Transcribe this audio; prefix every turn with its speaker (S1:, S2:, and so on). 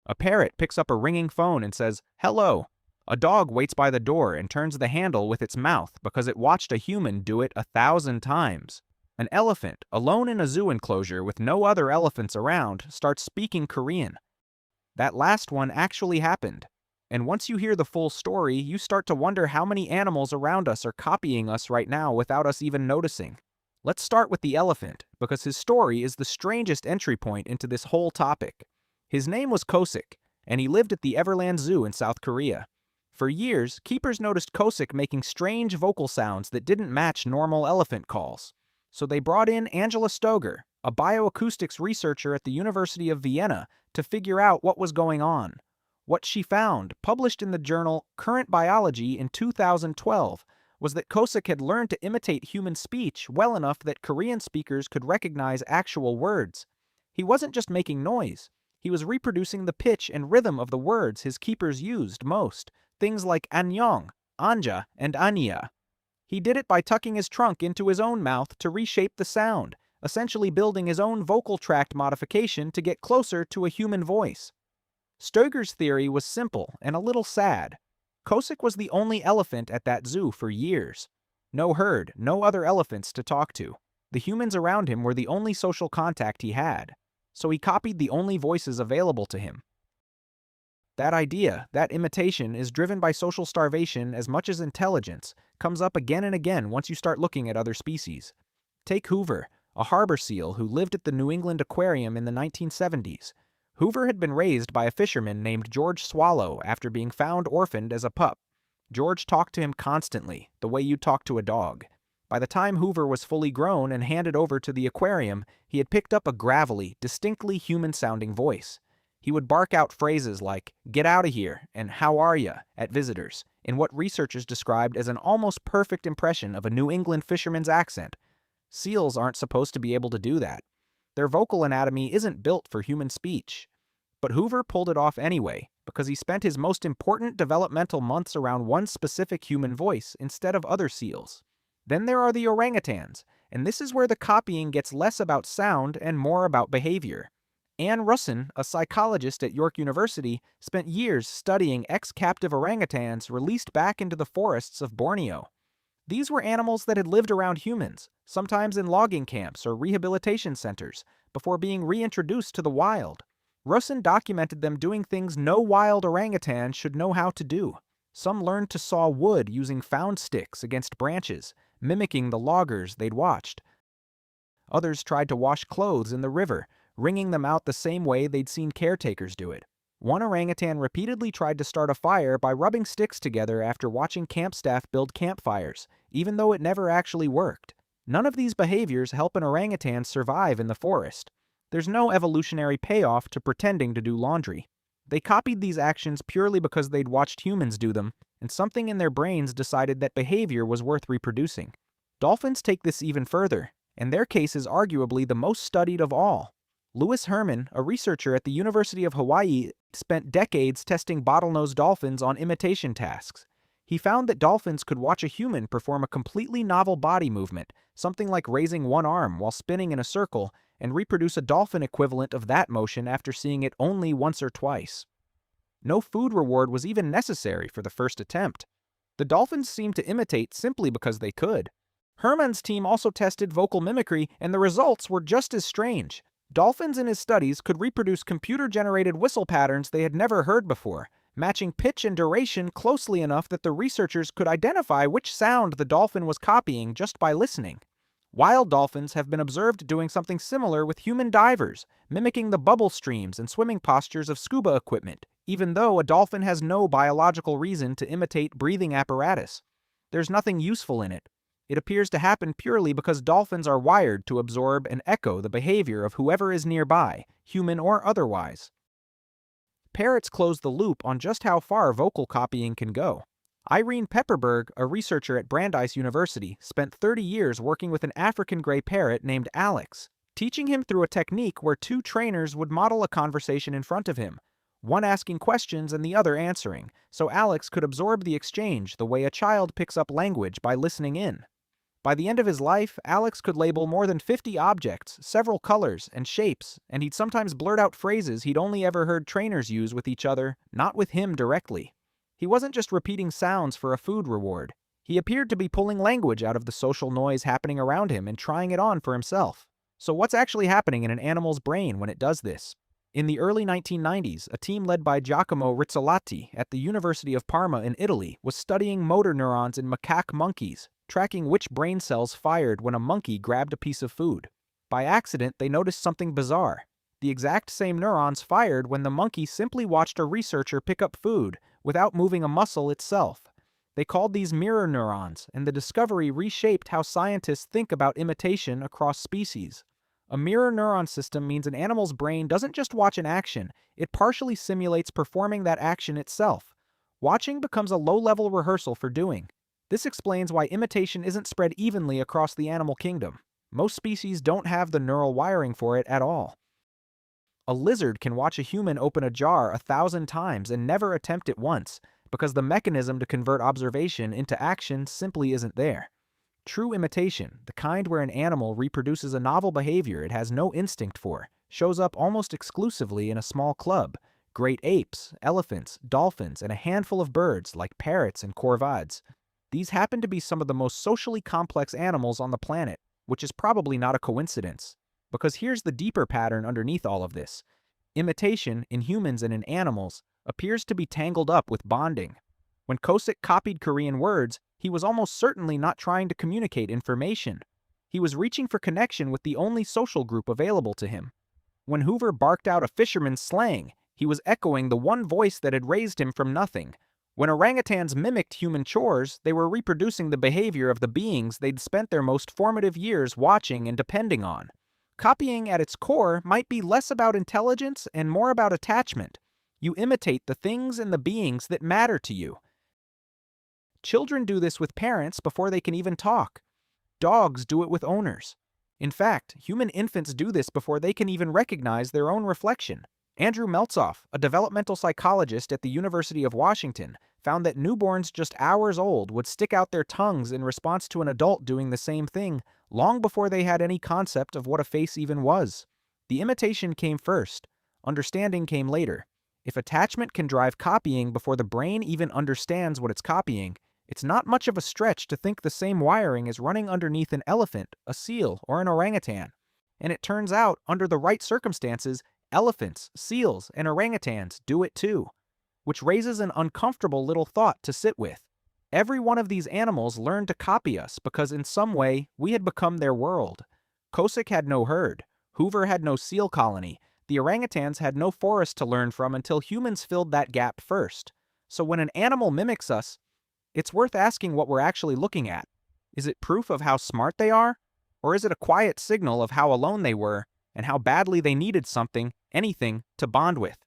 S1: A parrot picks up a ringing phone and says, "Hello." A dog waits by the door and turns the handle with its mouth because it watched a human do it 1,000 times. An elephant, alone in a zoo enclosure with no other elephants around, starts speaking Korean. That last one actually happened. And once you hear the full story, you start to wonder how many animals around us are copying us right now without us even noticing. Let's start with the elephant, because his story is the strangest entry point into this whole topic. His name was Kosik, and he lived at the Everland Zoo in South Korea. For years, keepers noticed Kosik making strange vocal sounds that didn't match normal elephant calls. So they brought in Angela Stoger, a bioacoustics researcher at the University of Vienna, to figure out what was going on. What she found, published in the journal Current Biology in 2012, was that Kosik had learned to imitate human speech well enough that Korean speakers could recognize actual words. He wasn't just making noise. He was reproducing the pitch and rhythm of the words his keepers used most, things like 안녕, anja, and 아니야. He did it by tucking his trunk into his own mouth to reshape the sound, essentially building his own vocal tract modification to get closer to a human voice. Stoger's theory was simple and a little sad. Kosik was the only elephant at that zoo for years. No herd, no other elephants to talk to. The humans around him were the only social contact he had. So he copied the only voices available to him. That idea, that imitation, is driven by social starvation as much as intelligence, comes up again and again once you start looking at other species. Take Hoover, a harbor seal who lived at the New England Aquarium in the 1970s. Hoover had been raised by a fisherman named George Swallow after being found orphaned as a pup. George talked to him constantly, the way you talk to a dog. By the time Hoover was fully grown and handed over to the aquarium, he had picked up a gravelly, distinctly human-sounding voice. He would bark out phrases like, "Get out of here," and "How are ya?" at visitors, in what researchers described as an almost perfect impression of a New England fisherman's accent. Seals aren't supposed to be able to do that. Their vocal anatomy isn't built for human speech. But Hoover pulled it off anyway, because he spent his most important developmental months around one specific human voice instead of other seals. Then there are the orangutans, and this is where the copying gets less about sound and more about behavior. Anne Russin, a psychologist at York University, spent years studying ex-captive orangutans released back into the forests of Borneo. These were animals that had lived around humans, sometimes in logging camps or rehabilitation centers, before being reintroduced to the wild. Russin documented them doing things no wild orangutan should know how to do. Some learned to saw wood using found sticks against branches, mimicking the loggers they'd watched. Others tried to wash clothes in the river, wringing them out the same way they'd seen caretakers do it. One orangutan repeatedly tried to start a fire by rubbing sticks together after watching camp staff build campfires, even though it never actually worked. None of these behaviors help an orangutan survive in the forest. There's no evolutionary payoff to pretending to do laundry. They copied these actions purely because they'd watched humans do them, and something in their brains decided that behavior was worth reproducing. Dolphins take this even further, and their case is arguably the most studied of all. Louis Herman, a researcher at the University of Hawaii, spent decades testing bottlenose dolphins on imitation tasks. He found that dolphins could watch a human perform a completely novel body movement, something like raising one arm while spinning in a circle, and reproduce a dolphin equivalent of that motion after seeing it only once or twice. No food reward was even necessary for the first attempt. The dolphins seemed to imitate simply because they could. Herman's team also tested vocal mimicry, and the results were just as strange. Dolphins in his studies could reproduce computer-generated whistle patterns they had never heard before, matching pitch and duration closely enough that the researchers could identify which sound the dolphin was copying just by listening. Wild dolphins have been observed doing something similar with human divers, mimicking the bubble streams and swimming postures of scuba equipment, even though a dolphin has no biological reason to imitate breathing apparatus. There's nothing useful in it. It appears to happen purely because dolphins are wired to absorb and echo the behavior of whoever is nearby, human or otherwise. Parrots close the loop on just how far vocal copying can go. Irene Pepperberg, a researcher at Brandeis University, spent 30 years working with an African gray parrot named Alex, teaching him through a technique where two trainers would model a conversation in front of him, one asking questions and the other answering, so Alex could absorb the exchange the way a child picks up language by listening in. By the end of his life, Alex could label more than 50 objects, several colors and shapes, and he'd sometimes blurt out phrases he'd only ever heard trainers use with each other, not with him directly. He wasn't just repeating sounds for a food reward. He appeared to be pulling language out of the social noise happening around him and trying it on for himself. So what's actually happening in an animal's brain when it does this? In the early 1990s, a team led by Giacomo Rizzolatti at the University of Parma in Italy was studying motor neurons in macaque monkeys, tracking which brain cells fired when a monkey grabbed a piece of food. By accident, they noticed something bizarre. The exact same neurons fired when the monkey simply watched a researcher pick up food without moving a muscle itself. They called these mirror neurons, and the discovery reshaped how scientists think about imitation across species. A mirror neuron system means an animal's brain doesn't just watch an action, it partially simulates performing that action itself. Watching becomes a low-level rehearsal for doing. This explains why imitation isn't spread evenly across the animal kingdom. Most species don't have the neural wiring for it at all. A lizard can watch a human open a jar 1,000 times and never attempt it once, because the mechanism to convert observation into action simply isn't there. True imitation, the kind where an animal reproduces a novel behavior it has no instinct for, shows up almost exclusively in a small club: great apes, elephants, dolphins, and a handful of birds like parrots and corvids. These happen to be some of the most socially complex animals on the planet, which is probably not a coincidence. Because here's the deeper pattern underneath all of this. Imitation, in humans and in animals, appears to be tangled up with bonding. When Kosik copied Korean words, he was almost certainly not trying to communicate information. He was reaching for connection with the only social group available to him. When Hoover barked out a fisherman's slang, he was echoing the one voice that had raised him from nothing. When orangutans mimicked human chores, they were reproducing the behavior of the beings they'd spent their most formative years watching and depending on. Copying at its core might be less about intelligence and more about attachment. You imitate the things and the beings that matter to you. Children do this with parents before they can even talk. Dogs do it with owners. In fact, human infants do this before they can even recognize their own reflection. Andrew Meltzoff, a developmental psychologist at the University of Washington, found that newborns just hours old would stick out their tongues in response to an adult doing the same thing, long before they had any concept of what a face even was. The imitation came first. Understanding came later. If attachment can drive copying before the brain even understands what it's copying, it's not much of a stretch to think the same wiring is running underneath an elephant, a seal, or an orangutan. And it turns out, under the right circumstances, elephants, seals, and orangutans do it too. Which raises an uncomfortable little thought to sit with. Every one of these animals learned to copy us because in some way we had become their world. Kosik had no herd. Hoover had no seal colony. The orangutans had no forest to learn from until humans filled that gap first. So when an animal mimics us, it's worth asking what we're actually looking at. Is it proof of how smart they are? Or is it a quiet signal of how alone they were and how badly they needed something, anything, to bond with?